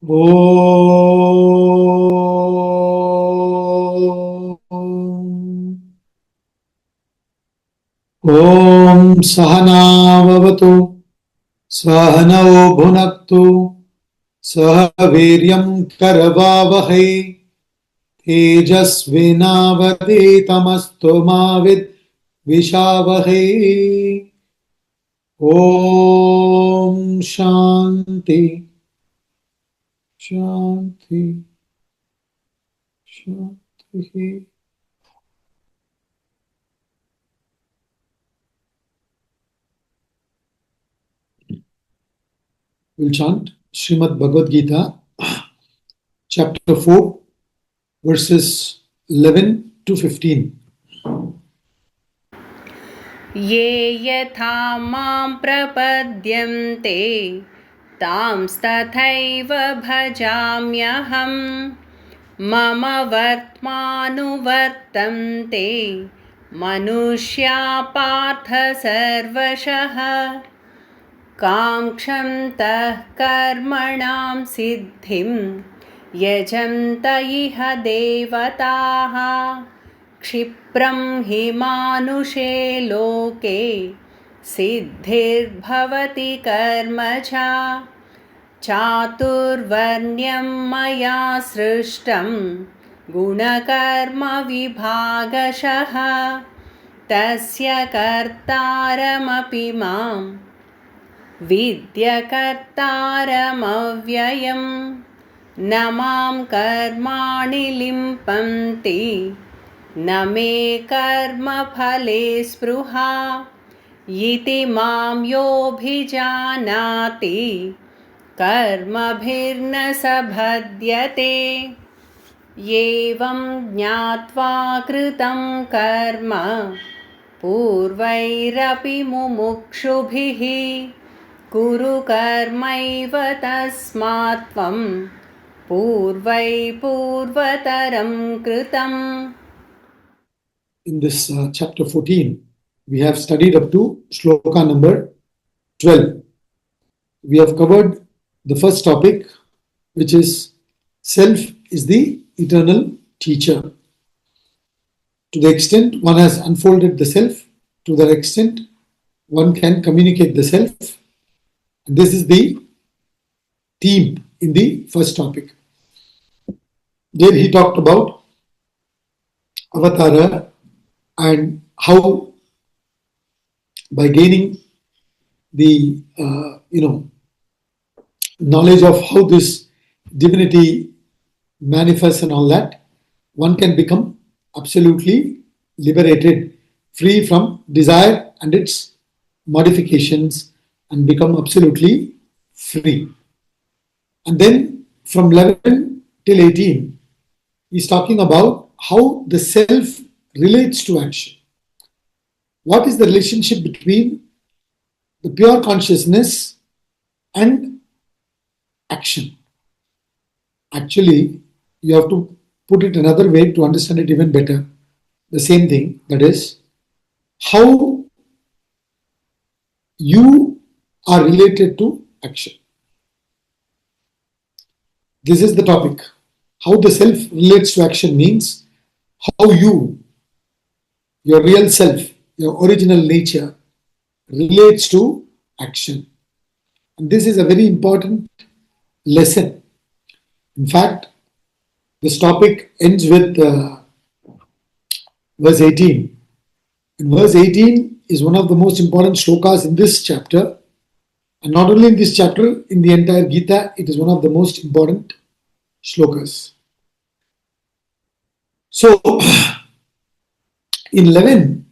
ॐ सहनाववतु सहनौ भुनक्तु सह वीर्यं करवावहै तेजस्विनावधीतमस्तु मा विद्विषावहै। ॐ शान्ति शान्ति शान्तिः। We'll chant Srimad Bhagavad Gita, chapter 4, verses 11 to 15. ये यथा मां प्रपद्यन्ते तांस्तथैव भजाम्यहं मम वर्त्मानुवर्तन्ते मनुष्या पार्थ सर्वशः काङ्क्षन्तः कर्मणां सिद्धिं यजन्त इह देवताः क्षिप्रं हि मानुषे लोके सिद्धिर्भवति कर्मजा चातुर्वर्ण्यं मया सृष्टं गुणकर्मविभागशः तस्य कर्तारमपि मां विद्यकर्तारमव्ययम् न मां कर्माणि लिम्पन्ति न मे कर्मफले स्पृहा इति मां योऽभिजानाति कर्मभिर्न स बध्यते एवं ज्ञात्वा कृतं कर्म पूर्वैरपि मुमुक्षुभिः कुरु कर्मैव तस्मात् त्वं पूर्वतरं कृतम्. In this chapter 14, we have studied up to shloka number 12. We have covered the first topic, which is self is the eternal teacher. To the extent one has unfolded the self, to that extent one can communicate the self. This is the theme in the first topic. There he talked about avatara and how by gaining the knowledge of how this divinity manifests and all that, one can become absolutely liberated, free from desire and its modifications, and become absolutely free. And then from 11 till 18, he's talking about how the self relates to action. What is the relationship between the pure consciousness and action? Actually, you have to put it another way to understand it even better. The same thing, that is, how you are related to action. This is the topic. How the self relates to action means how you, your real self, your original nature, relates to action. And this is a very important lesson. In fact, this topic ends with verse 18. And verse 18 is one of the most important shlokas in this chapter. And not only in this chapter, in the entire Gita, it is one of the most important shlokas. So, in 11,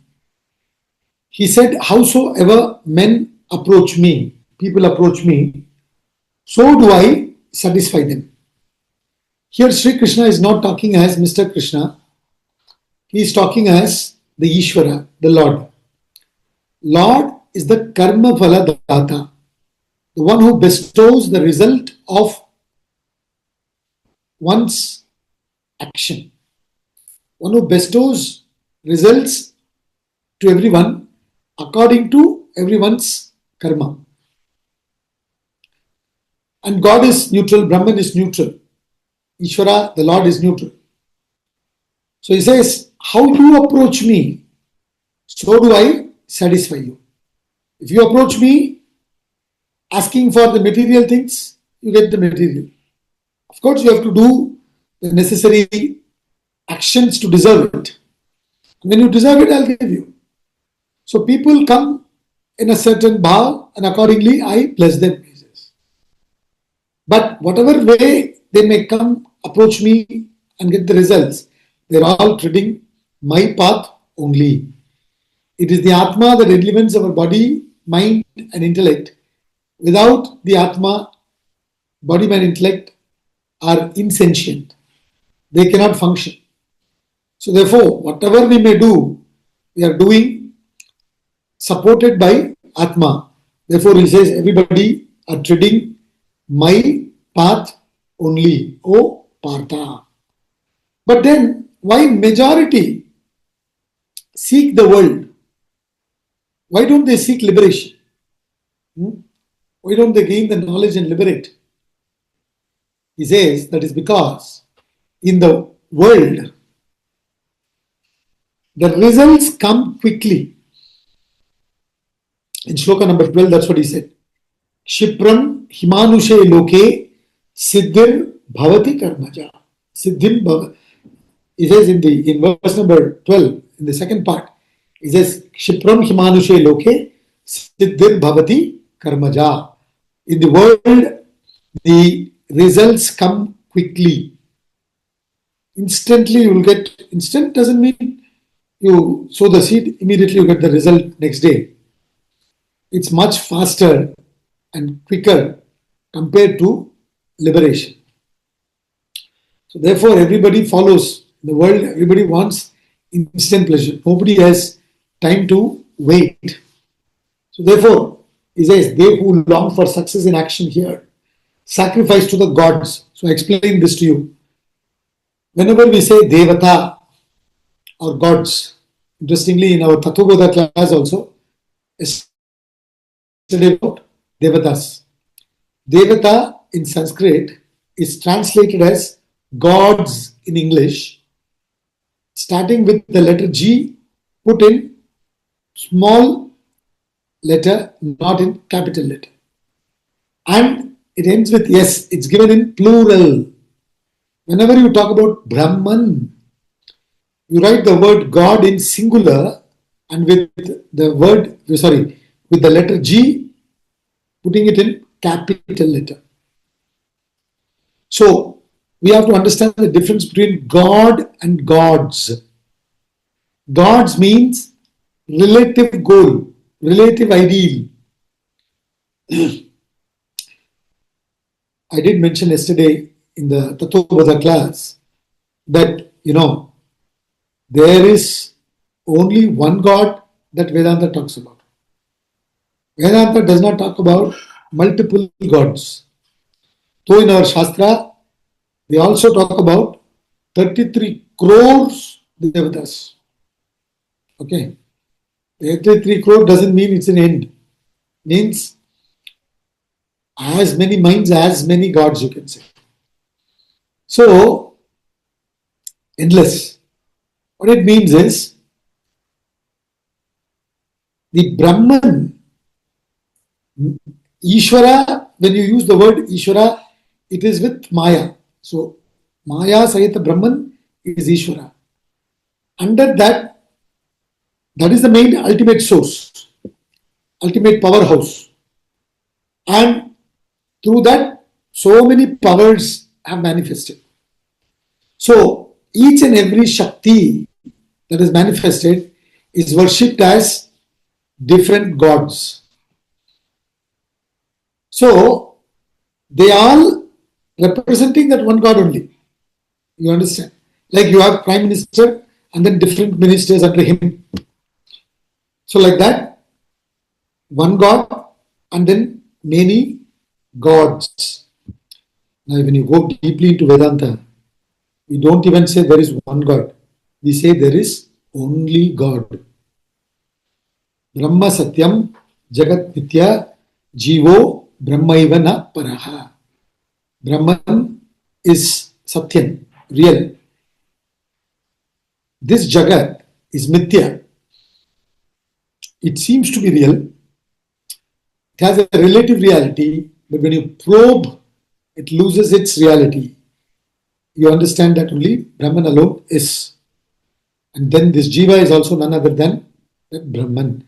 he said, howsoever men approach me, people approach me, so do I satisfy them. Here Sri Krishna is not talking as Mr. Krishna. He is talking as the Ishvara, the Lord. Lord is the karma phala data, the one who bestows the result of one's action, one who bestows results to everyone according to everyone's karma. And God is neutral, Brahman is neutral. Ishvara, the Lord, is neutral. So he says, how you approach me, so do I satisfy you. If you approach me asking for the material things, you get the material. Of course, you have to do the necessary actions to deserve it. When you deserve it, I'll give you. So people come in a certain bhav, and accordingly I bless them. But whatever way they may come, approach me and get the results, they're all treading my path only. It is the Atma that elements our body, mind and intellect. Without the Atma, body, mind, intellect are insentient. They cannot function. So therefore, whatever we may do, we are doing supported by Atma. Therefore, he says, everybody are treading my path only, O Partha. But then, why majority seek the world? Why don't they seek liberation? Why don't they gain the knowledge and liberate? He says that is because in the world, the results come quickly. In shloka number 12, that's what he said. Kshipram himanushe loke siddhir bhavati karmaja. Siddhim bhavati. He says in verse number 12, in the second part, he says, Kshipram himanushe loke siddhir bhavati karmaja. In the world, the results come quickly. Instantly you will get, instant doesn't mean you sow the seed, immediately you get the result next day. It's much faster and quicker compared to liberation. So therefore everybody follows. In the world, everybody wants instant pleasure. Nobody has time to wait. So therefore, he says, they who long for success in action here, sacrifice to the gods. So I explain this to you. Whenever we say Devata or gods, interestingly in our Tattva class also, yesterday about Devatas. Devata in Sanskrit is translated as gods in English, starting with the letter G put in small letter, not in capital letter. And it ends with S, it's given in plural. Whenever you talk about Brahman, you write the word God in singular and with the letter G, putting it in capital letter. So, we have to understand the difference between God and gods. Gods means relative goal, relative ideal. I did mention yesterday in the Tattva class that, there is only one God that Vedanta talks about. Vedanta does not talk about multiple gods. So in our Shastra, we also talk about 33 crores Devatas. Okay. 33 crore doesn't mean it's an end. Means as many minds, as many gods, you can say. So, endless. What it means is, the Brahman, Ishvara, when you use the word Ishvara, it is with Maya. So, Maya Sahita Brahman is Ishvara. Under that, that is the main ultimate source, ultimate powerhouse. And through that, so many powers have manifested. So, each and every Shakti that is manifested is worshipped as different gods. So, they all representing that one God only. You understand? Like you have Prime Minister and then different ministers under him. So like that, one God and then many gods. Now when you go deeply into Vedanta, we don't even say there is one God. We say there is only God. Brahma Satyam Jagat Nitya Jivo Brahmaiva na Paraha. Brahman is Satyam, real. This Jagat is Mithya. It seems to be real. It has a relative reality, but when you probe, it loses its reality. You understand that only Brahman alone is. And then this Jiva is also none other than that Brahman.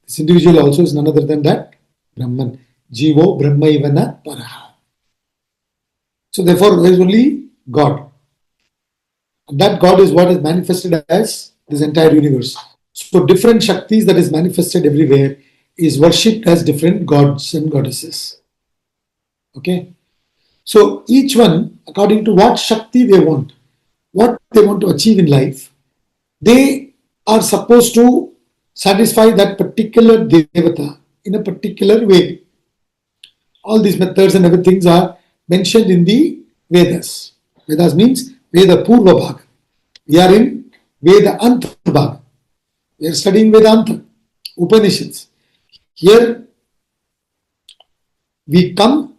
This individual also is none other than that Brahman. Jivo Brahmaivana Paraha. So therefore there is only God. And that God is what is manifested as this entire universe. So different Shaktis that is manifested everywhere is worshipped as different gods and goddesses. Okay. So each one, according to what Shakti they want, what they want to achieve in life, they are supposed to satisfy that particular Devata in a particular way. All these methods and everything are mentioned in the Vedas. Vedas means Veda Purva Bhaga. We are in Veda Anta Bhaga. We are studying Vedanta, Upanishads. Here we come,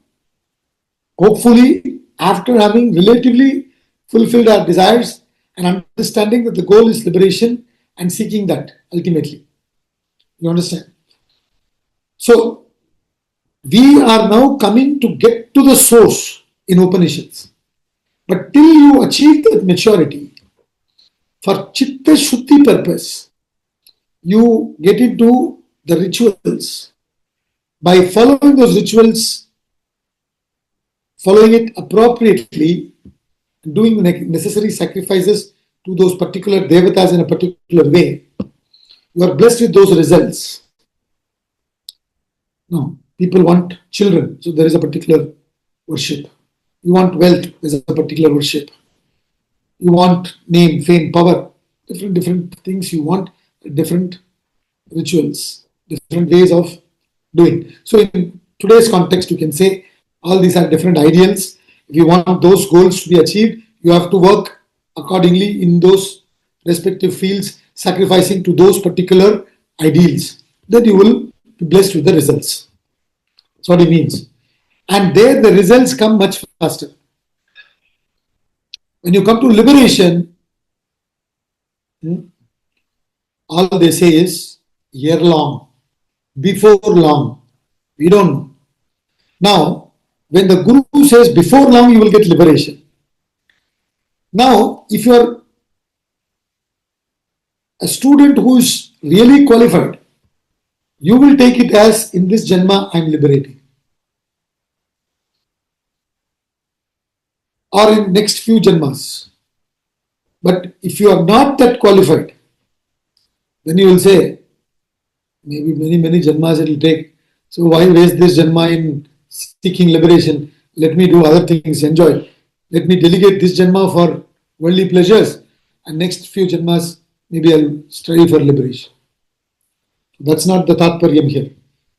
hopefully, after having relatively fulfilled our desires and understanding that the goal is liberation and seeking that ultimately. You understand? So, we are now coming to get to the source in Upanishads. But till you achieve that maturity, for Chitta Shuddhi purpose, you get into the rituals. By following those rituals, following it appropriately, doing necessary sacrifices to those particular devatas in a particular way, you are blessed with those results. No, people want children, so there is a particular worship. You want wealth, there is a particular worship. You want name, fame, power, different things you want, different rituals, different ways of doing. So in today's context, you can say all these are different ideals. If you want those goals to be achieved, you have to work accordingly in those respective fields, sacrificing to those particular ideals. Then you will be blessed with the results. That's what he means. And there the results come much faster. When you come to liberation, all they say is year long, before long. We don't know. Now, when the Guru says before long you will get liberation. Now, if you are a student who is really qualified, you will take it as in this Janma I am liberating. Or in next few Janmas. But if you are not that qualified, then you will say, maybe many Janmas it will take. So why waste this Janma in seeking liberation? Let me do other things, enjoy. Let me delegate this Janma for worldly pleasures, and next few Janmas maybe I'll strive for liberation. That's not the Tatparyam here.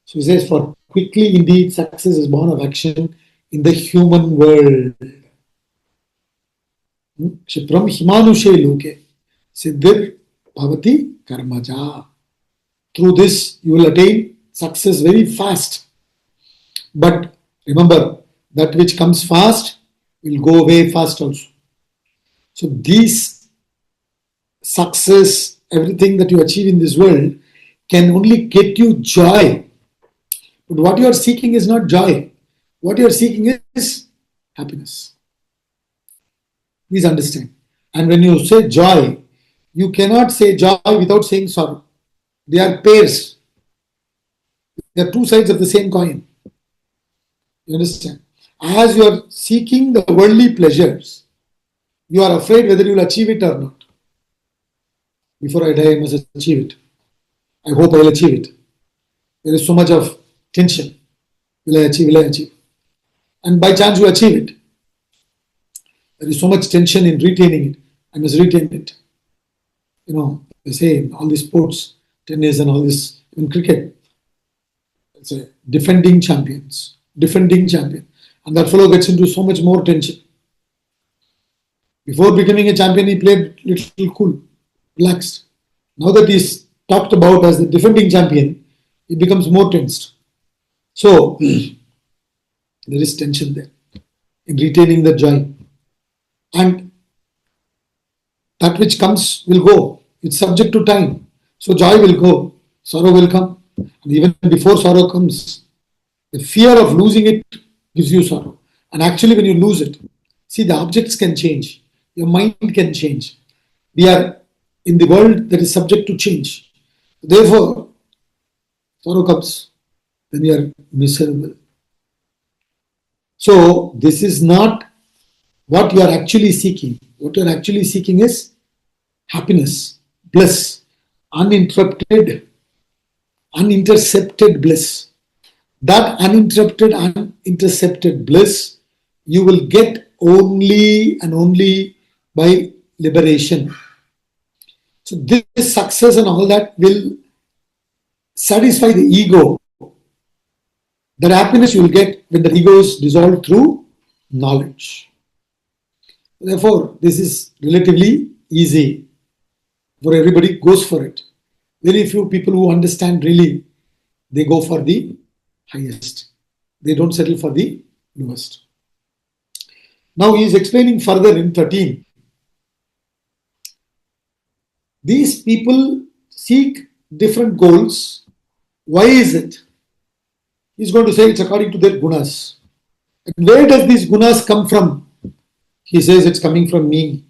So he says, for quickly indeed success is born of action in the human world. Kshipram himanushe loke siddhir bhavati karmaja. Through this you will attain success very fast. But remember, that which comes fast will go away fast also. So these success, everything that you achieve in this world can only get you joy. But what you are seeking is not joy. What you are seeking is happiness. Please understand. And when you say joy, you cannot say joy without saying sorrow. They are pairs. They are two sides of the same coin. You understand? As you are seeking the worldly pleasures, you are afraid whether you will achieve it or not. Before I die, I must achieve it. I hope I will achieve it. There is so much of tension. Will I achieve? Will I achieve? And by chance you achieve it. There is so much tension in retaining it. I must retain it. You know, they say in all these sports, tennis and all this, in cricket, it's a defending champion. And that fellow gets into so much more tension. Before becoming a champion, he played little cool, relaxed. Now that he's talked about as the defending champion, he becomes more tensed. So, there is tension there. in retaining the joy. And that which comes will go. It's subject to time. So joy will go, sorrow will come. And even before sorrow comes, the fear of losing it gives you sorrow. And actually, when you lose it, see, the objects can change, your mind can change. We are in the world that is subject to change. Therefore, sorrow comes, then you are miserable. So, this is not what you are actually seeking. What you are actually seeking is happiness, bliss, uninterrupted, unintercepted bliss. That uninterrupted, unintercepted bliss you will get only and only by liberation. So, this success and all that will satisfy the ego. That happiness you will get when the ego is dissolved through knowledge. Therefore, this is relatively easy for everybody, goes for it. Very few people who understand really, they go for the highest. They don't settle for the lowest. Now he is explaining further in 13. These people seek different goals. Why is it? He's going to say it's according to their gunas. And where does these gunas come from? He says it's coming from me.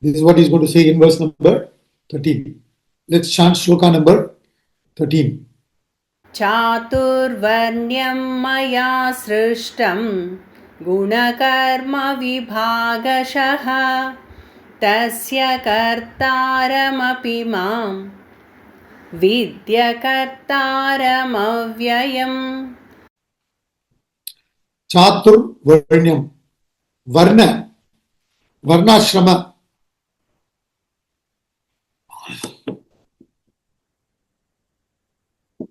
This is what he's going to say in verse number 13. Let's chant shloka number 13. चातुर्वर्ण्यं मया सृष्टं गुणकर्मविभागशः तस्य कर्तारमपि मां विद्यकर्तारमव्ययम्. Chaturvarnyam. Varna. Varnashrama.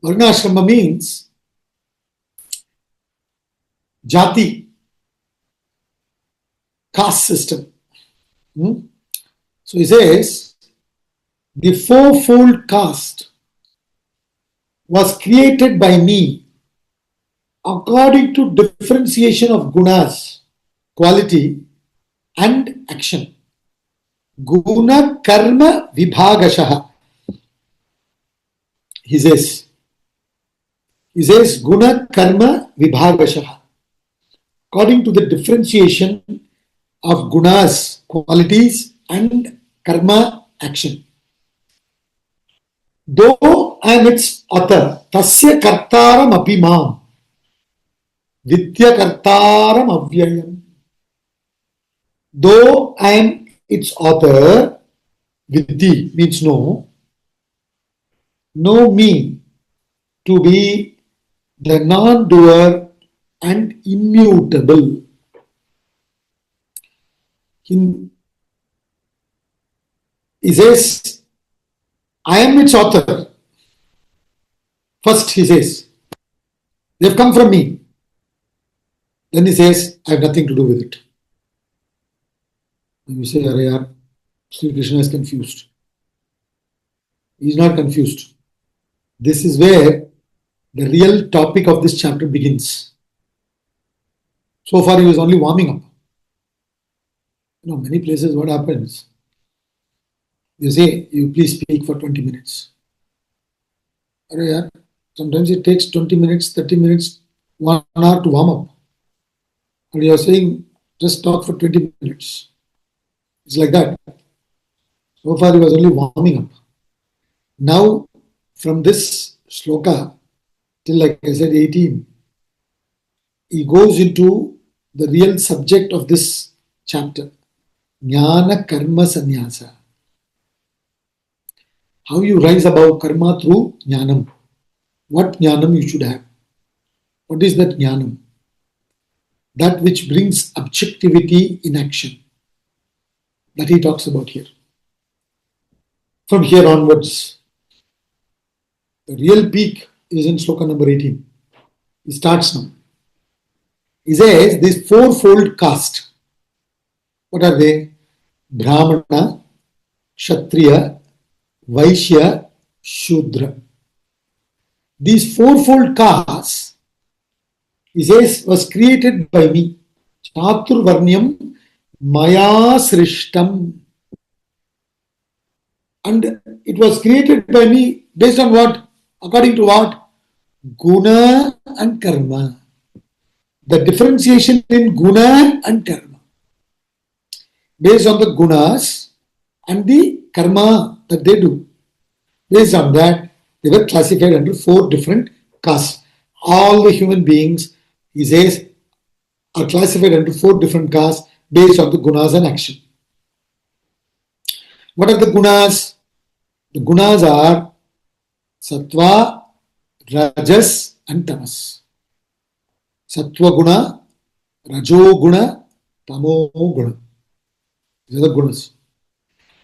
Varnashrama means jati, caste system. So he says, the fourfold caste was created by me according to differentiation of gunas, quality and action. Guna karma vibhagashaha. He says guna karma vibhagashaha. According to the differentiation of gunas, qualities and karma, action. Though I am its author, tasya kartaram apimam, vidya kartaram avyayam. Though I am its author, vidhi means know me to be the non-doer and immutable. He says, I am its author. First he says, they have come from me. Then he says, I have nothing to do with it. And you say, Arey, Sri Krishna is confused. He is not confused. This is where the real topic of this chapter begins. So far he was only warming up. Many places what happens? They say, you please speak for 20 minutes. Sometimes it takes 20 minutes, 30 minutes, 1 hour to warm up. And you are saying, just talk for 20 minutes. It's like that. So far he was only warming up. Now, from this shloka till, like I said, 18, he goes into the real subject of this chapter. Jnana karma sannyasa. How you rise above karma through jnanam. What jnanam you should have. What is that jnanam? That which brings objectivity in action. That he talks about here. From here onwards, the real peak is in shloka number 18. He starts now. He says, this fourfold caste. What are they? Brahmana, Kshatriya, Vaishya, Shudra. These fourfold castes He says, was created by me. Chaturvarnyam maya srishtam. And it was created by me based on what? According to what? Guna and karma. The differentiation in guna and karma. Based on the gunas and the karma that they do. Based on that, they were classified under 4 different castes. All the human beings, he says, are classified under 4 different castes based on the gunas and action. What are the gunas? The gunas are sattva, rajas, and tamas. Sattva guna, rajo guna, tamo guna. These are the gunas.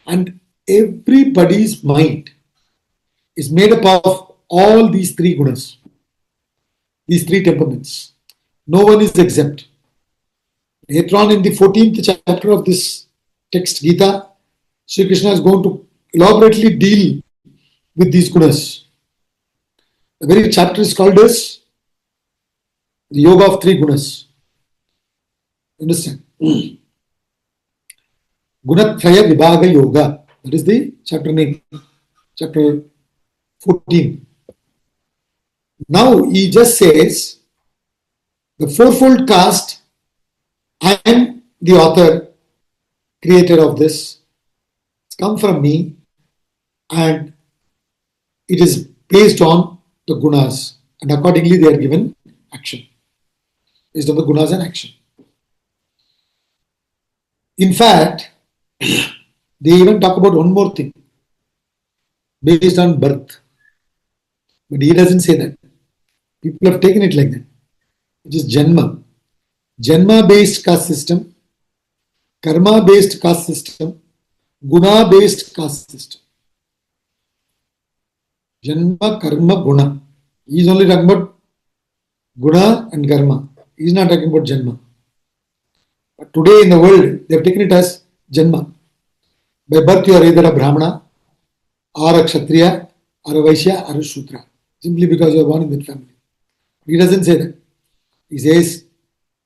And everybody's mind is made up of all these 3 gunas, these 3 temperaments. No one is exempt. Later on in the 14th chapter of this text, Gita, Sri Krishna is going to elaborately deal with these gunas. The very chapter is called as the Yoga of 3 gunas. Understand? Gunatraya Vibhaga Yoga. That is the chapter name. Chapter 14. Now he just says, the 4-fold caste, I am the author, creator of this. It's come from me and it is based on the gunas, and accordingly they are given action. Based on the gunas and action. In fact, they even talk about one more thing, based on birth. But he doesn't say that. People have taken it like that. It is Janma. Janma-based caste system, karma-based caste system, guna-based caste system. Janma, karma, guna. He is only talking about guna and karma. He is not talking about Janma. But today in the world, they have taken it as Janma. By birth, you are either a Brahmana, or a Kshatriya, or a Vaishya, or a Shudra. Simply because you are born in that family. He doesn't say that. He says,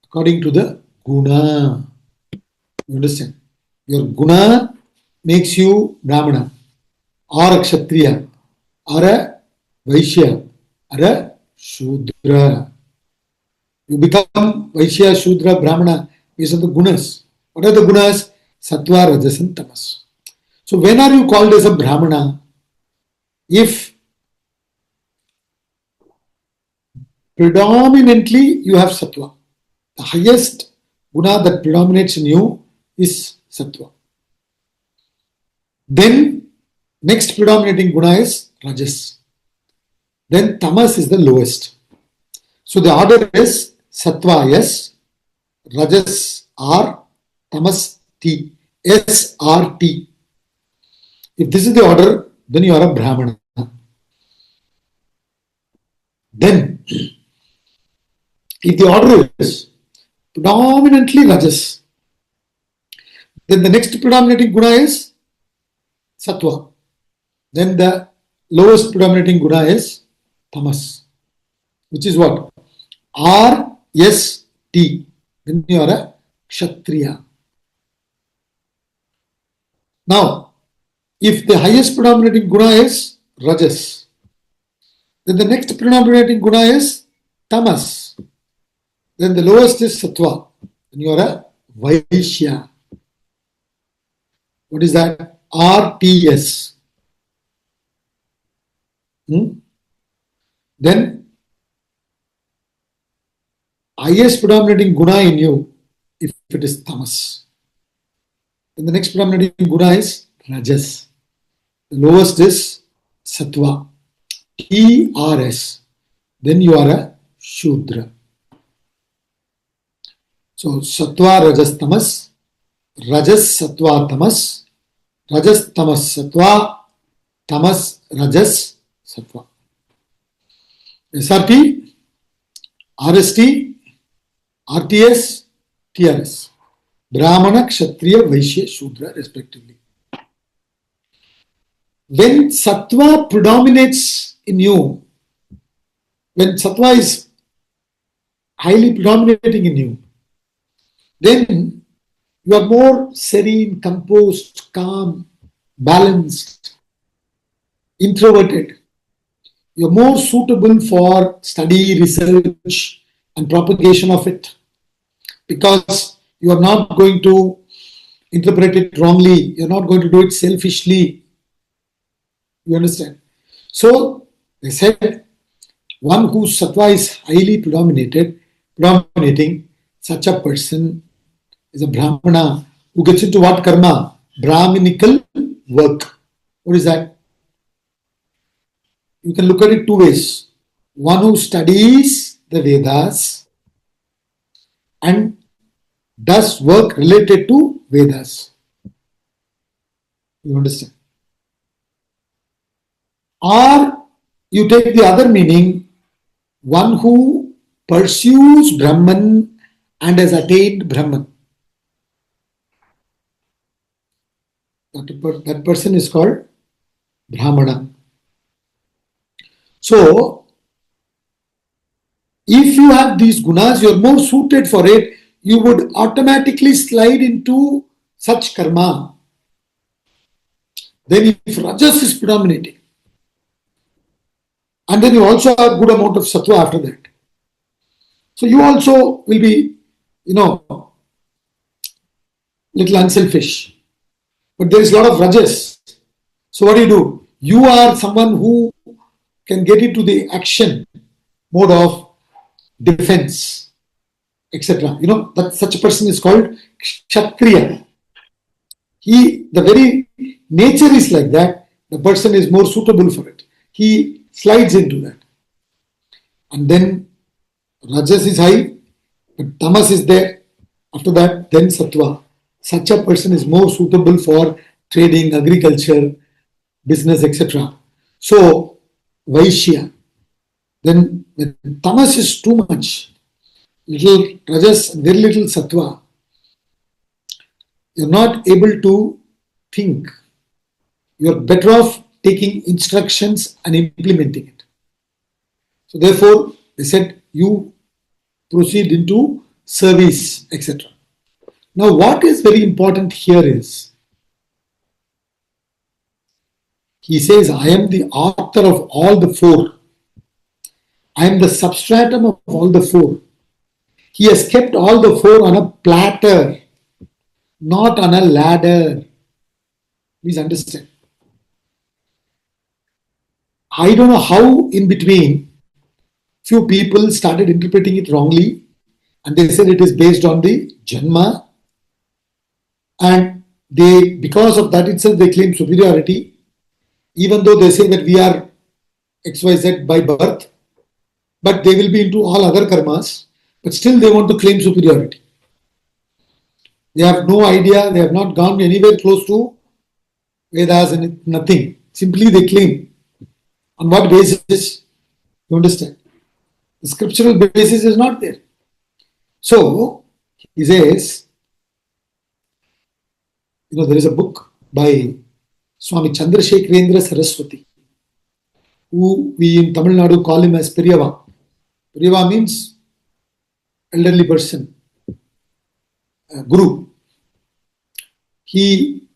according to the guna. You understand? Your guna makes you Brahmana, or a Kshatriya, or a Vaishya, or a Shudra. You become Vaishya, Shudra, Brahmana based on the gunas. What are the gunas? Sattva, Rajas, and Tamas. So when are you called as a Brahmana? If predominantly you have Sattva. The highest guna that predominates in you is Sattva. Then next predominating guna is Rajas. Then Tamas is the lowest. So the order is Sattva S, Rajas R, Tamas T, S R T. If this is the order, then you are a Brahmana. Then, if the order is predominantly Rajas, then the next predominating guna is Sattva. Then the lowest predominating guna is Tamas, which is what? R, S, T. Then you are a Kshatriya. Now, if the highest predominating guna is Rajas, then the next predominating guna is Tamas. Then the lowest is Sattva. Then you are a Vaishya. What is that? RTS. Then highest predominating guna in you, if it is Tamas. Then the next predominating guna is Rajas. The lowest is Sattva. TRS. Then you are a Shudra. So Sattva, Rajas, Tamas, Rajas, Sattva, Tamas, Rajas, Tamas, Sattva, Tamas, Rajas, Sattva. SRT, RST, RTS, TRS. Brahmana, Kshatriya, Vaishya, Shudra, respectively. When Sattva predominates in you, when Sattva is highly predominating in you, then you are more serene, composed, calm, balanced, introverted. You're more suitable for study, research, and propagation of it because you are not going to interpret it wrongly. You're not going to do it selfishly. You understand? So they said one whose sattva is highly predominating, such a person is a Brahmana who gets into what karma? Brahminical work. What is that? You can look at it two ways. One who studies the Vedas and does work related to Vedas. You understand? Or you take the other meaning, one who pursues Brahman and has attained Brahman. That person is called Brahmana. So, if you have these gunas, you are more suited for it, you would automatically slide into such karma. Then if rajas is predominating, and then you also have good amount of sattva after that. So you also will be, little unselfish. But there is a lot of rajas. So what do? You are someone who can get into the action mode of defense, etc. That such a person is called Kshatriya. The very nature is like that. The person is more suitable for it. He slides into that. And then Rajas is high, but Tamas is there. After that, then Sattva. Such a person is more suitable for trading, agriculture, business, etc. So, Vaishya. Then when Tamas is too much, little Rajas, very little Sattva, you're not able to think. You're better off taking instructions and implementing it. So therefore, they said you proceed into service, etc. Now, what is very important here is, he says, I am the author of all the four. I am the substratum of all the four. He has kept all the four on a platter, not on a ladder. Please understand. I don't know how in between few people started interpreting it wrongly and they said it is based on the Janma, and because of that itself they claim superiority, even though they say that we are XYZ by birth, but they will be into all other karmas, but still they want to claim superiority. They have no idea, they have not gone anywhere close to Vedas and nothing. Simply they claim. On what basis? You understand? The scriptural basis is not there. So, he says, there is a book by Swami Chandrasekharendra Saraswati, who we in Tamil Nadu call him as Periyava. Periyava means elderly person, Guru. He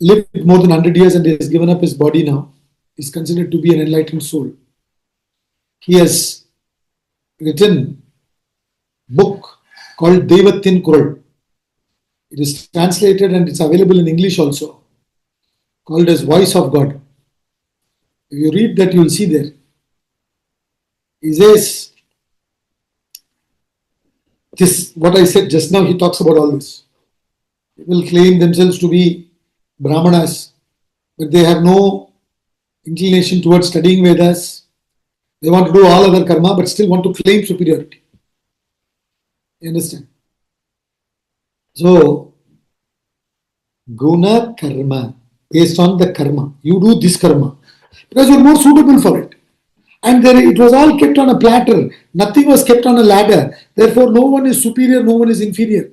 lived more than 100 years and has given up his body now. Is considered to be an enlightened soul. He has written a book called Devathin Kural. It is translated and it's available in English also, called as Voice of God. If you read that, you will see there. He says, this, what I said just now, he talks about all this. People claim themselves to be Brahmanas, but they have no inclination towards studying Vedas. They want to do all other karma, but still want to claim superiority. You understand? So, guna karma, based on the karma. You do this karma because you are more suitable for it. And it was all kept on a platter. Nothing was kept on a ladder. Therefore, no one is superior, no one is inferior.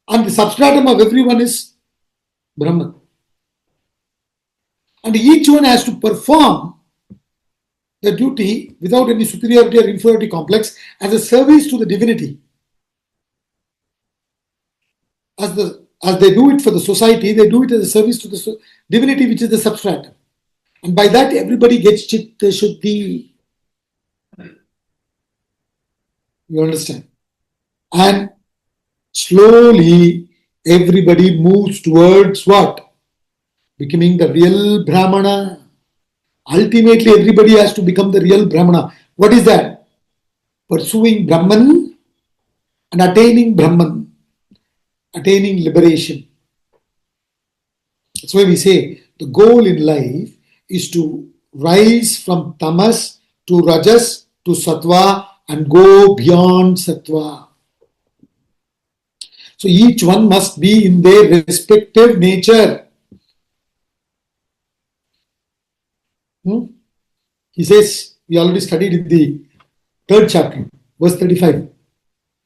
And the substratum of everyone is Brahman. And each one has to perform the duty without any superiority or inferiority complex as a service to the divinity. As they do it for the society, they do it as a service to the divinity, which is the substratum. And by that, everybody gets chitta shuddhi. You understand? And slowly, everybody moves towards what? Becoming the real Brahmana. Ultimately, everybody has to become the real Brahmana. What is that? Pursuing Brahman and attaining Brahman, attaining liberation. That's why we say the goal in life is to rise from tamas to rajas to sattva and go beyond sattva. So each one must be in their respective nature. He says, we already studied in the 3rd chapter, verse 35.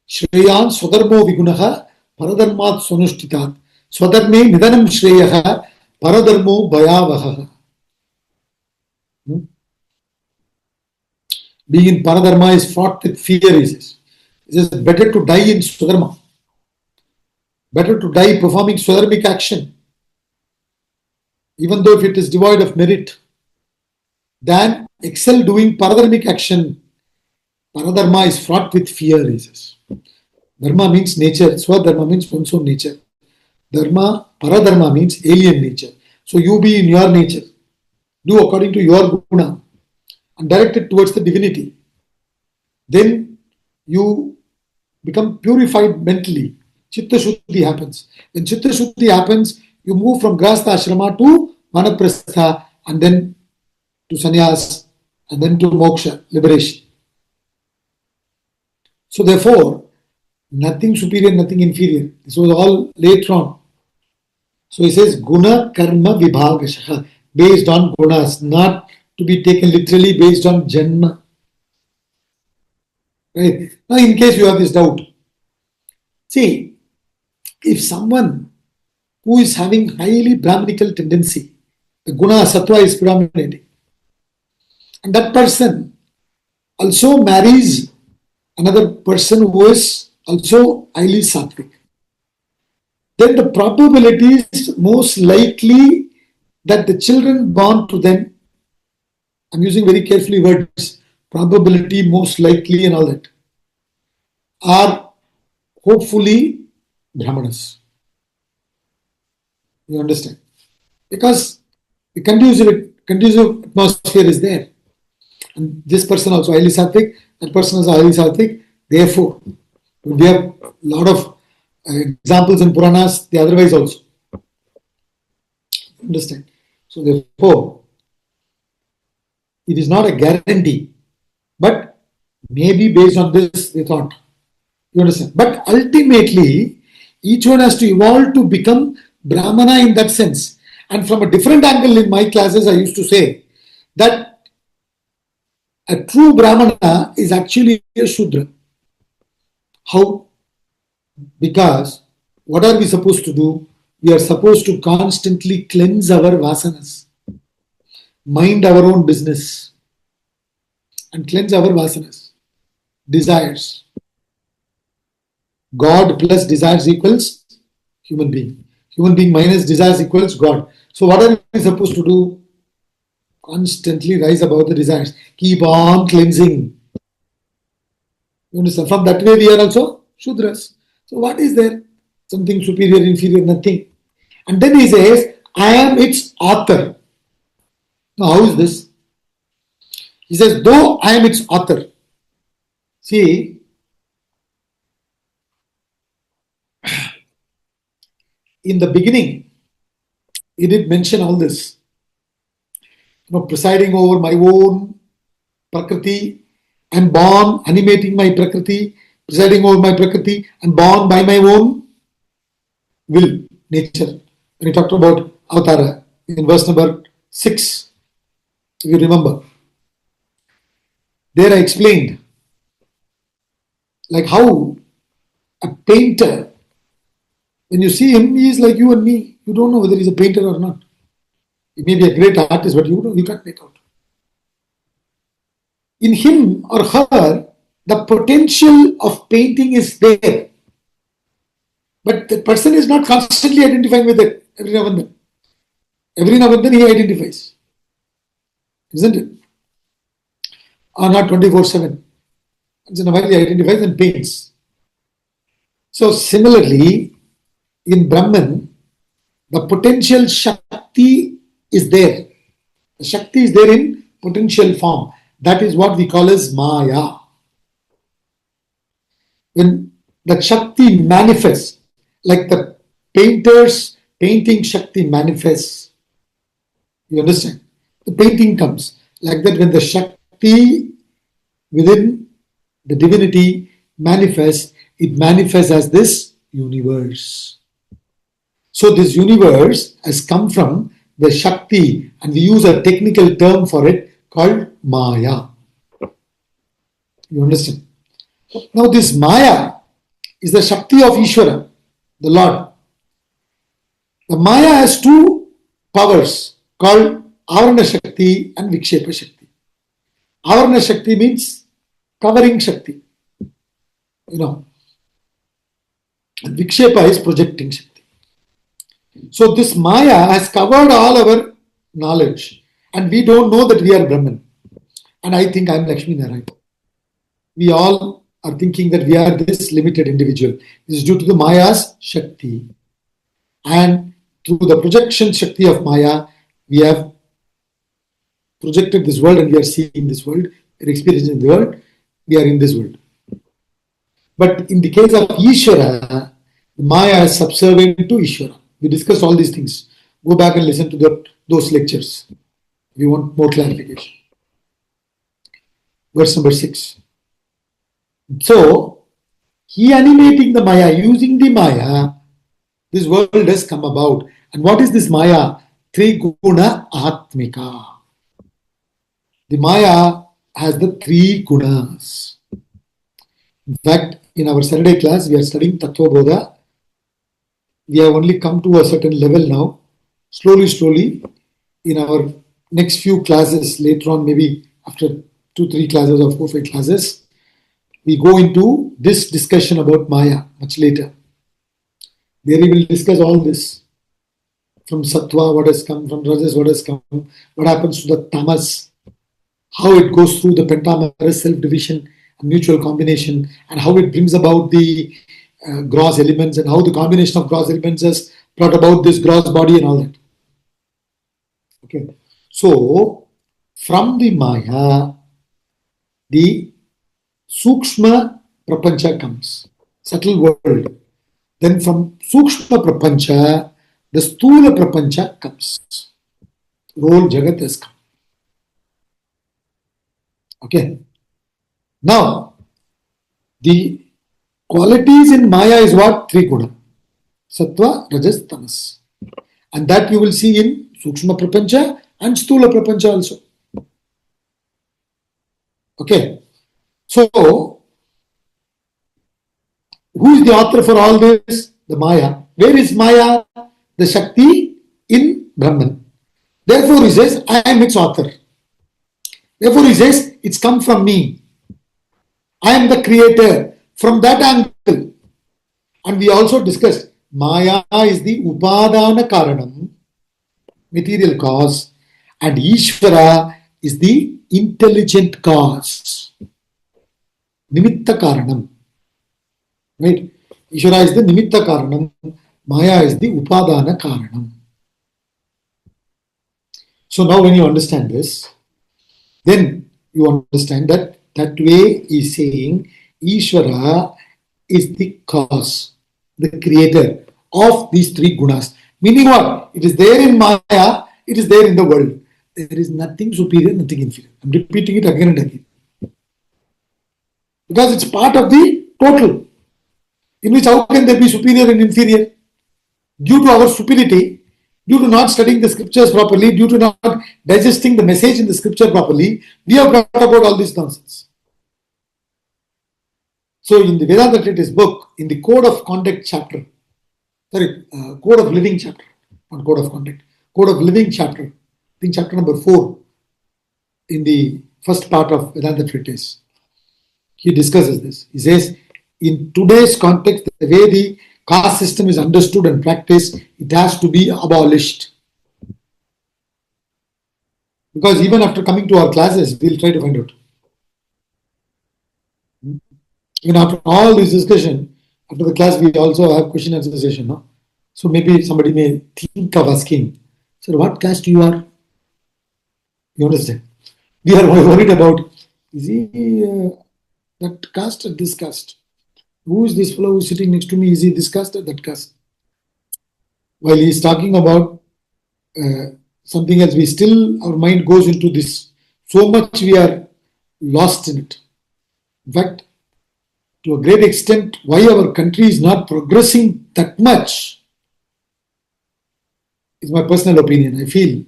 Shreyan swadharmo vigunaha paradharmat sonushthitat swadharme nidanam shreyaha paradharmo bhayavaha. Being in paradharma is fraught with fear, he says. He says, better to die in swadharma. Better to die performing swadharmic action, even though if it is devoid of merit, than excel doing paradharmic action. Paradharma is fraught with fear, he says. Dharma means nature. Swadharma means one's own nature. Paradharma means alien nature. So you be in your nature. Do according to your guna and direct it towards the divinity. Then you become purified mentally. Chitta Shuddhi happens. When Chitta Shuddhi happens, you move from Grahastha Ashrama to Vanaprastha and then to Sannyas and then to Moksha, liberation. So therefore, nothing superior, nothing inferior. This was all later on. So he says, Guna Karma Vibhagashaha, based on gunas, not to be taken literally based on Janma. Right? Now, in case you have this doubt, see, if someone who is having highly Brahminical tendency, the guna sattva is predominating, and that person also marries another person who is also highly sattvic, then the probability is most likely that the children born to them, I'm using very carefully words, probability, most likely and all that, are hopefully Brahmanas. You understand? Because the conducive atmosphere is there. And this person also highly sattvic, that person is highly sattvic. Therefore, we have a lot of examples in Puranas, the otherwise also. Understand? So therefore, it is not a guarantee, but maybe based on this they thought. You understand? But ultimately, each one has to evolve to become Brahmana in that sense. And from a different angle in my classes, I used to say that a true Brahmana is actually a Shudra. How? Because what are we supposed to do? We are supposed to constantly cleanse our Vasanas, mind our own business, and cleanse our Vasanas, desires. God plus desires equals human being. Human being minus desires equals God. So what are we supposed to do? Constantly rise above the desires. Keep on cleansing. You understand? From that way we are also Shudras. So what is there? Something superior, inferior, nothing. And then he says, I am its author. Now how is this? He says, though I am its author. See, in the beginning, he did mention all this. Presiding over my own Prakriti and born, animating my Prakriti, presiding over my Prakriti and born by my own will, nature. When he talked about Avatara in verse number 6, if you remember, there I explained like how a painter, when you see him, he is like you and me. You don't know whether he's a painter or not. He may be a great artist, but you can't make out. in him or her, the potential of painting is there. But the person is not constantly identifying with it every now and then. Every now and then he identifies. Isn't it? Or not 24/7. Once in a while he identifies and paints. So similarly, in Brahman, the potential Shakti is there. The Shakti is there in potential form. That is what we call as Maya. When the Shakti manifests, like the painter's painting Shakti manifests, you understand? The painting comes. Like that, when the Shakti within the divinity manifests, it manifests as this universe. So this universe has come from the Shakti, and we use a technical term for it called Maya. You understand? Now this Maya is the Shakti of Ishvara, the Lord. The Maya has two powers called Avarana Shakti and Vikshepa Shakti. Avarana Shakti means covering Shakti. And Vikshepa is projecting Shakti. So this Maya has covered all our knowledge, and we don't know that we are Brahman. And I think I am Lakshmi Narayan. We all are thinking that we are this limited individual. This is due to the Maya's Shakti. And through the projection Shakti of Maya, we have projected this world and we are seeing this world, we are experiencing the world, we are in this world. But in the case of Ishvara, Maya is subservient to Ishvara. We discussed all these things. Go back and listen to those lectures if you want more clarification. Verse number 6. So, he animating the Maya, using the Maya, this world has come about. And what is this Maya? Triguna Atmika. The Maya has the three gunas. In fact, in our Saturday class, we are studying Tattva Bodha. We have only come to a certain level now. Slowly, in our next few classes, later on, maybe after 2-3 classes or 4-5 classes, we go into this discussion about Maya much later. There we will discuss all this. From Sattva, what has come, from Rajas, what has come, what happens to the Tamas, how it goes through the pentamerous self-division and mutual combination, and how it brings about the gross elements, and how the combination of gross elements has brought about this gross body and all that. Okay. So, from the Maya, the Sukshma Prapancha comes, subtle world. Then from Sukshma Prapancha, the Sthula Prapancha comes. Whole Jagat has come. Okay. Now, the qualities in Maya is what? Three guna. Sattva, Rajas, Tamas. And that you will see in Sukshma Prapancha and Sthula Prapancha also. Okay. So, who is the author for all this? The Maya. Where is Maya? The Shakti in Brahman. Therefore, he says, I am its author. Therefore, he says, it's come from me. I am the creator. From that angle. And we also discussed, Maya is the Upadana Karanam, material cause, and Ishvara is the intelligent cause. Nimitta Karanam. Right? Ishvara is the Nimitta Karanam, Maya is the Upadana Karanam. So now when you understand this, then you understand that that way is saying Ishvara is the cause, the creator of these three gunas. Meaning what? It is there in Maya, it is there in the world. There is nothing superior, nothing inferior. I'm repeating it again and again. Because it's part of the total. In which how can there be superior and inferior? Due to our stupidity, due to not studying the scriptures properly, due to not digesting the message in the scripture properly, we have brought about all this nonsense. So in the Vedanta Treatise book, in the Code of Conduct chapter, Code of Living chapter, not Code of Conduct, Code of Living chapter, I think chapter number 4, in the first part of Vedanta treatise. He discusses this. He says, in today's context, the way the caste system is understood and practiced, it has to be abolished. Because even after coming to our classes, we'll try to find out. Even after all this discussion, after the class, we also have question answer session. No? So maybe somebody may think of asking, so what caste you are? You understand? We are worried about, is he that caste or this caste? Who is this fellow who is sitting next to me? Is he this caste or that caste? While he is talking about something else, we still, our mind goes into this. So much we are lost in it. In fact, to a great extent, why our country is not progressing that much is my personal opinion. I feel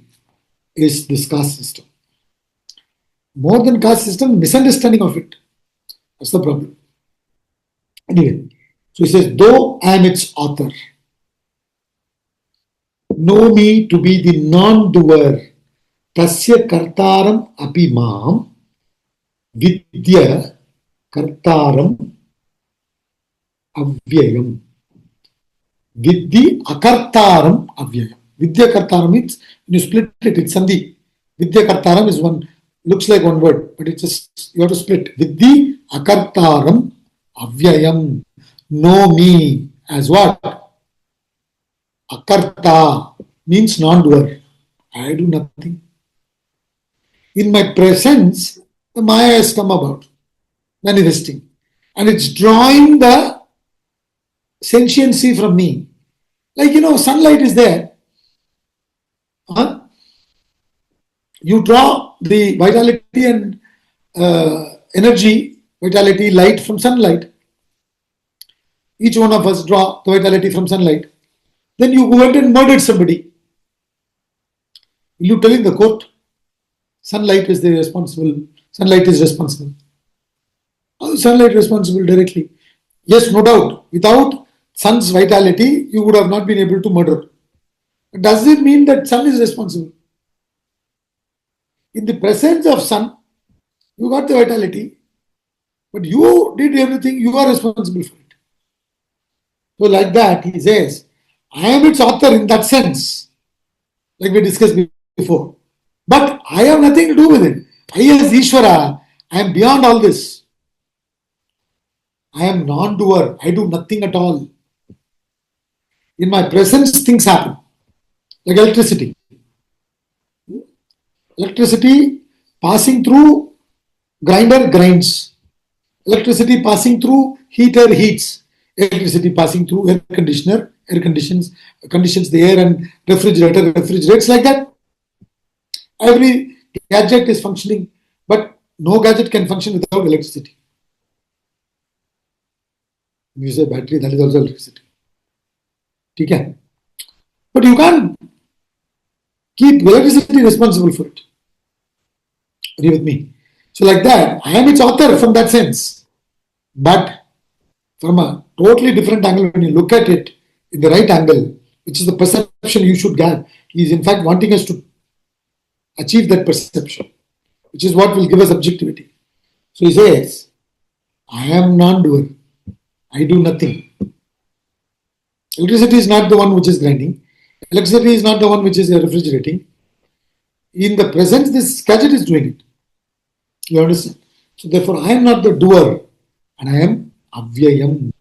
is this caste system. More than caste system, misunderstanding of it. That's the problem. Anyway, so he says, though I am its author, know me to be the non-doer, tasya kartaram api mam, vidya kartaram avyayam. Vidhi akartaram avyayam. Vidya kartaram means when you split it, it's sandhi. Vidya kartaram is one, looks like one word, but it's just, you have to split. Vidhi akartaram avyayam. Know me as what? Akarta means non-doer. I do nothing. In my presence, the Maya has come about, manifesting. And it's drawing the sentiency from me. Like, sunlight is there. Huh? You draw the vitality and energy, vitality, light from sunlight. Each one of us draw the vitality from sunlight. Then you went and murdered somebody. Will you tell in the court? Sunlight is responsible. How is sunlight responsible directly? Yes, no doubt. Without sun's vitality, you would have not been able to murder. But does it mean that sun is responsible? In the presence of sun, you got the vitality, but you did everything, you are responsible for it. So like that, he says, I am its author in that sense, like we discussed before. But I have nothing to do with it. I as Ishvara, I am beyond all this. I am non-doer. I do nothing at all. In my presence, things happen. Like electricity. Electricity passing through grinder grinds. Electricity passing through heater heats. Electricity passing through air conditioner, conditions the air, and refrigerator refrigerates, like that. Every gadget is functioning, but no gadget can function without electricity. You say battery, that is also electricity. Okay? But you can't keep electricity responsible for it. Are you with me? So like that, I am its author from that sense. But from a totally different angle, when you look at it in the right angle, which is the perception you should get, he is in fact wanting us to achieve that perception, which is what will give us objectivity. So he says, I am non-doer. I do nothing. Electricity is not the one which is grinding. Electricity is not the one which is refrigerating. In the presence, this gadget is doing it. You understand? So therefore, I am not the doer, and I am avyayam.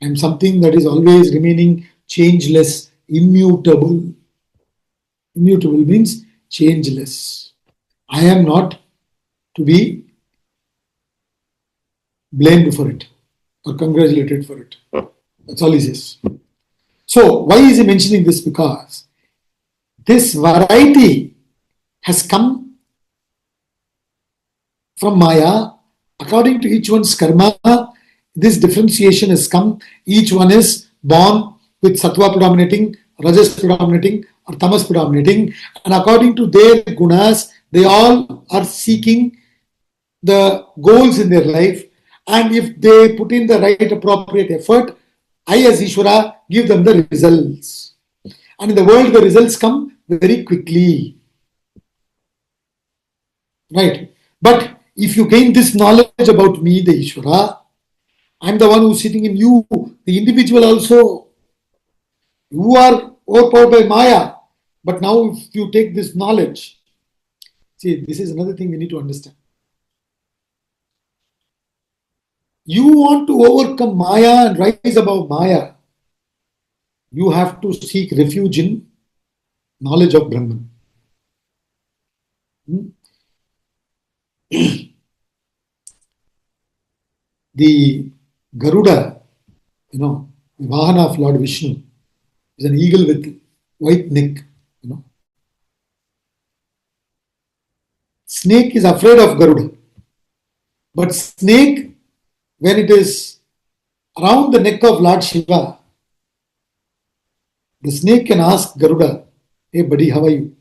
I am something that is always remaining changeless, immutable. Immutable means changeless. I am not to be blamed for it or congratulated for it. That's all he says. So, why is he mentioning this? Because this variety has come from Maya. According to each one's karma, this differentiation has come. Each one is born with sattva predominating, rajas predominating, or tamas predominating. And according to their gunas, they all are seeking the goals in their life. And if they put in the right appropriate effort, I as Ishvara give them the results. And in the world, the results come very quickly. Right? But if you gain this knowledge about me, the Ishvara, I'm the one who's sitting in you, the individual also. You are overpowered by Maya. But now, if you take this knowledge, see, this is another thing we need to understand. You want to overcome Maya and rise above Maya, you have to seek refuge in knowledge of Brahman. The Garuda, the Vahana of Lord Vishnu, is an eagle with white neck. Snake is afraid of Garuda. But snake, when it is around the neck of Lord Shiva, the snake can ask Garuda, "Hey buddy, how are you?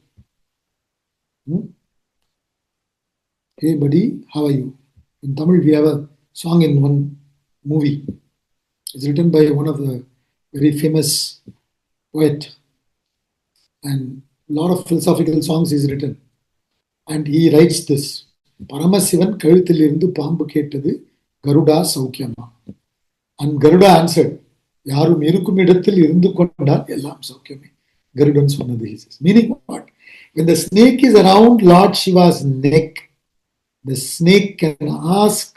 Hey buddy, how are you?" In Tamil, we have a song in one movie. It's written by one of the very famous poet, and a lot of philosophical songs is written. And he writes this: Paramasivan கழுத்திலிருந்து பாம்பு கேட்டது கருடா சௌக்கியமா. And Garuda answered, யாரும் இருக்கும் இடத்தில் இருந்து கொண்டால் எல்லாம் சௌக்கியமே. Garudan சொன்னது, he says. Meaning what? When the snake is around Lord Shiva's neck, the snake can ask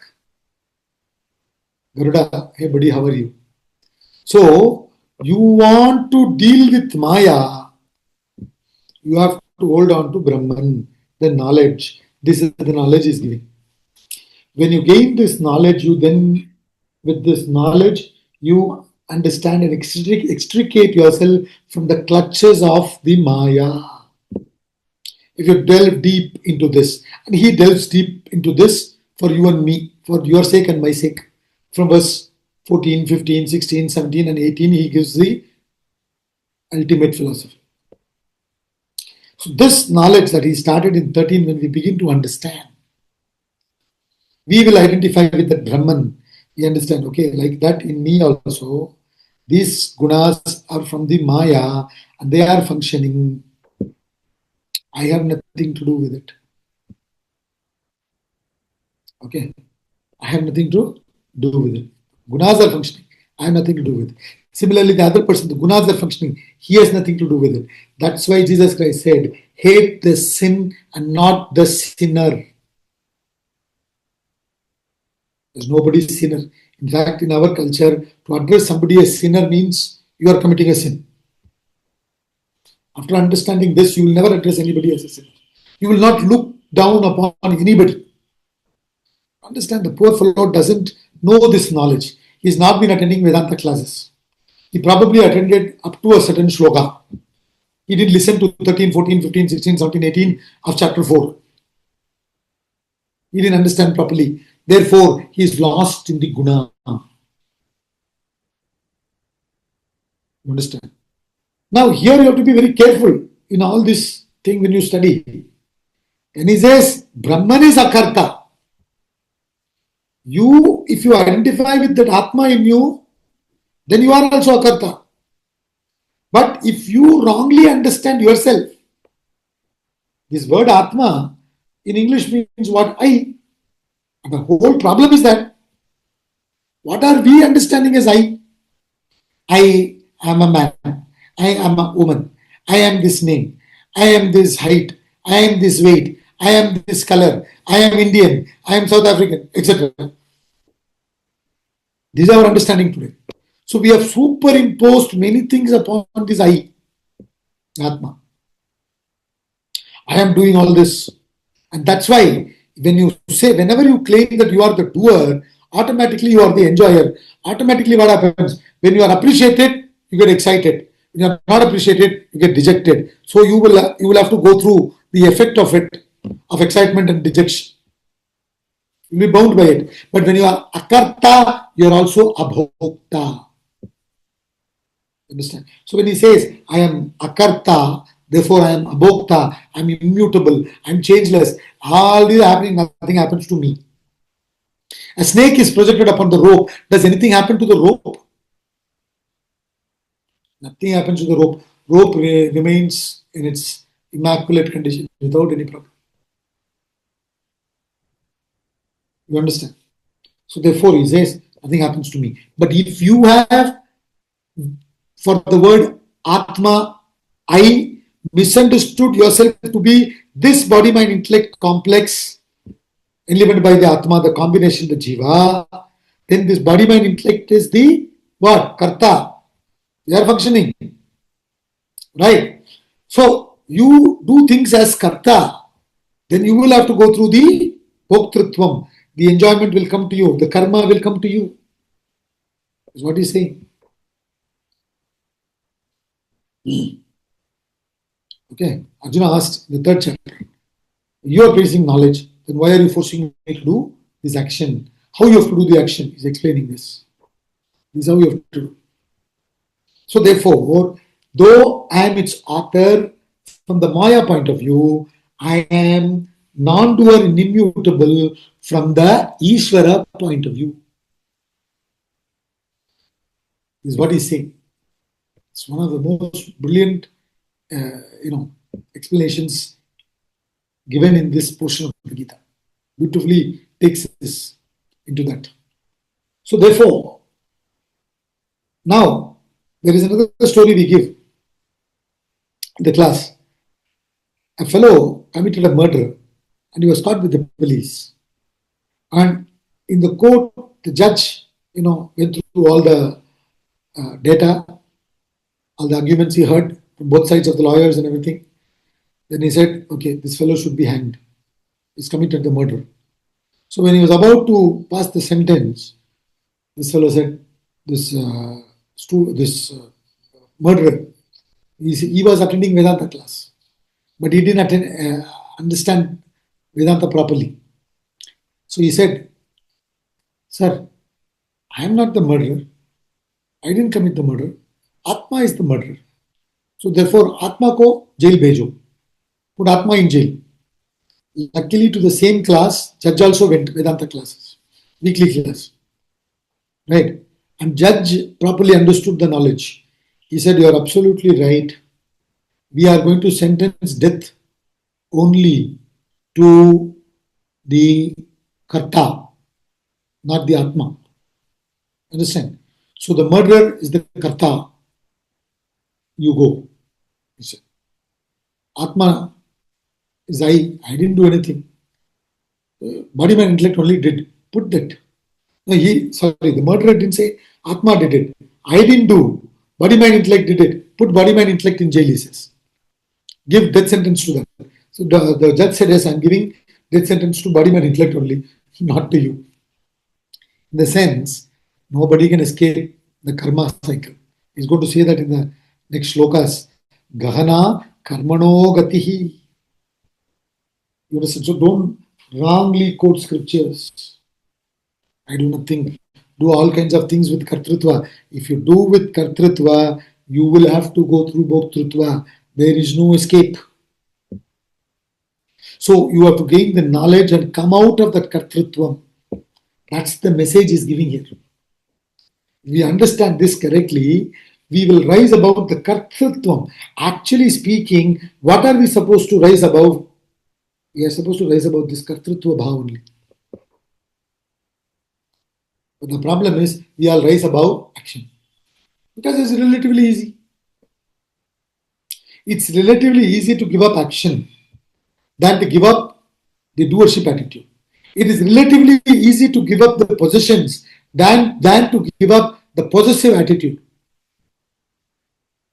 Garuda, "Hey buddy, how are you?" So, you want to deal with Maya, you have to hold on to Brahman, the knowledge. This is the knowledge is giving. When you gain this knowledge, you then, with this knowledge, you understand and extricate yourself from the clutches of the Maya. If you delve deep into this, and he delves deep into this for you and me, for your sake and my sake. From verse 14, 15, 16, 17, and 18, he gives the ultimate philosophy. So this knowledge that he started in 13, when we begin to understand, we will identify with the Brahman. We understand, okay, like that in me also, these gunas are from the Maya and they are functioning. I have nothing to do with it. Okay, I have nothing to do with it. Gunas are functioning. I have nothing to do with it. Similarly, the other person, the gunas are functioning. He has nothing to do with it. That's why Jesus Christ said, hate the sin and not the sinner. There's nobody sinner. In fact, in our culture, to address somebody as sinner means you are committing a sin. After understanding this, you will never address anybody as a sinner. You will not look down upon anybody. Understand, the poor fellow doesn't know this knowledge. He's not been attending Vedanta classes. He probably attended up to a certain shloka. He didn't listen to 13, 14, 15, 16, 17, 18 of chapter 4. He didn't understand properly. Therefore, he is lost in the guna. You understand? Now, here you have to be very careful in all this thing when you study. And he says, Brahman is akarta. You, if you identify with that Atma in you, then you are also akarta. But if you wrongly understand yourself, this word Atma in English means what? I. And the whole problem is that what are we understanding as I? I am a man. I am a woman. I am this name. I am this height. I am this weight. I am this color. I am Indian. I am South African, etc. This is our understanding today. So we have superimposed many things upon this I, Atma. I am doing all this. And that's why when you say, whenever you claim that you are the doer, automatically you are the enjoyer. Automatically what happens? When you are appreciated, you get excited. When you are not appreciated, you get dejected. So you will have to go through the effect of it, of excitement and dejection. You'll be bound by it. But when you are akarta, you are also abhokta. Understand? So when he says, I am akarta, therefore I am abhokta, I am immutable, I am changeless, all these are happening, nothing happens to me. A snake is projected upon the rope. Does anything happen to the rope? Nothing happens to the rope. Rope remains in its immaculate condition without any problem. You understand? So therefore he says, nothing happens to me. But if you have, for the word Atma, I misunderstood yourself to be this body, mind, intellect complex, enlivened by the Atma, the combination, the Jiva, then this body, mind, intellect is the what? Karta. They are functioning. Right? So you do things as Karta, then you will have to go through the Bhoktrutvam. The enjoyment will come to you, the karma will come to you. Is what he's saying. Okay. Arjuna asked in the third chapter, you are praising knowledge, then why are you forcing me to do this action? How you have to do the action? He's explaining this. This is how you have to do. So therefore, though I am its author, from the Maya point of view, I am non-doer and immutable from the Ishvara point of view. This is what he's saying. It's one of the most brilliant, explanations given in this portion of the Gita. Beautifully takes this into that. So therefore, now there is another story we give in the class. A fellow committed a murder and he was caught with the police. And in the court, the judge, went through all the data, all the arguments he heard from both sides of the lawyers and everything. Then he said, okay, this fellow should be hanged. He's committed the murder. So when he was about to pass the sentence, this fellow said, this murderer, he was attending Vedanta class, but he didn't understand Vedanta properly. So he said, sir, I am not the murderer. I didn't commit the murder. Atma is the murderer. So therefore, Atma ko jail bhejo. Put Atma in jail. Luckily, to the same class, judge also went Vedanta classes, weekly class. Right? And judge properly understood the knowledge. He said, you are absolutely right. We are going to sentence death only to the Karta, not the Atma. Understand? So the murderer is the Karta. You go. He said. Atma is I. I didn't do anything. Body, mind, intellect only did. Put that. No, the murderer didn't say Atma did it. I didn't do. Body, mind, intellect did it. Put body, mind, intellect in jail, he says. Give death sentence to them. So the judge said, yes, I'm giving death sentence to body, mind, intellect only, not to you. In the sense, nobody can escape the karma cycle. He's going to say that in the next shlokas. Gahana karmano gatihi. You understand? So don't wrongly quote scriptures. I do nothing. Do all kinds of things with kartrutva. If you do with kartrutva, you will have to go through bhoktrutva. There is no escape. So you have to gain the knowledge and come out of that kartrutvam. That's the message he's giving here. If we understand this correctly, we will rise above the kartrutvam. Actually speaking, what are we supposed to rise above? We are supposed to rise above this kartrutva bhava only. But the problem is, we all rise above action. Because it's relatively easy. It's relatively easy to give up action than to give up the doership attitude. It is relatively easy to give up the possessions than to give up the possessive attitude.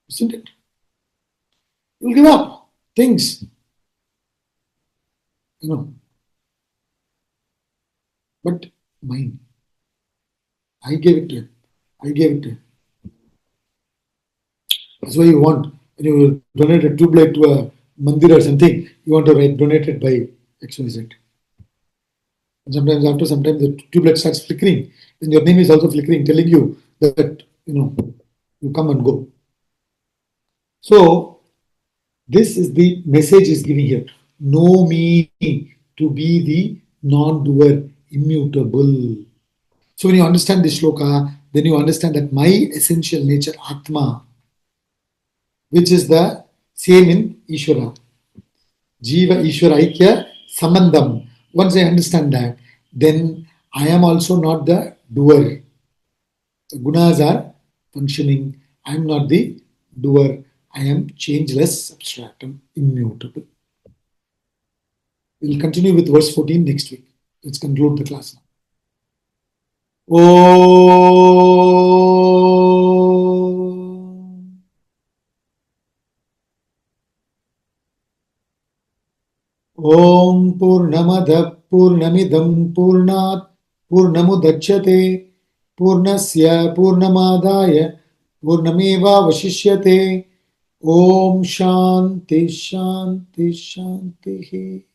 Isn't it? You'll give up things. But mine. I gave it to him. I gave it to him. That's why you want, when you donate a tube light to a mandir or something, you want to write donated by XYZ. And sometimes the tube light starts flickering, then your name is also flickering, telling you that, you come and go. So, this is the message he's giving here. Know me to be the non-doer, immutable. So when you understand this shloka, then you understand that my essential nature, Atma, which is the same in Ishvara. Jiva Ishvara Aikya Samandam. Once I understand that, then I am also not the doer. The gunas are functioning. I am not the doer. I am changeless, abstract, immutable. We'll continue with verse 14 next week. Let's conclude the class now. Om Purnamada Purnamidam Purnat Purnamudachyate Purnasya Purnamadaya Purnameva Vashishyate Om Shanti Shanti Shanti.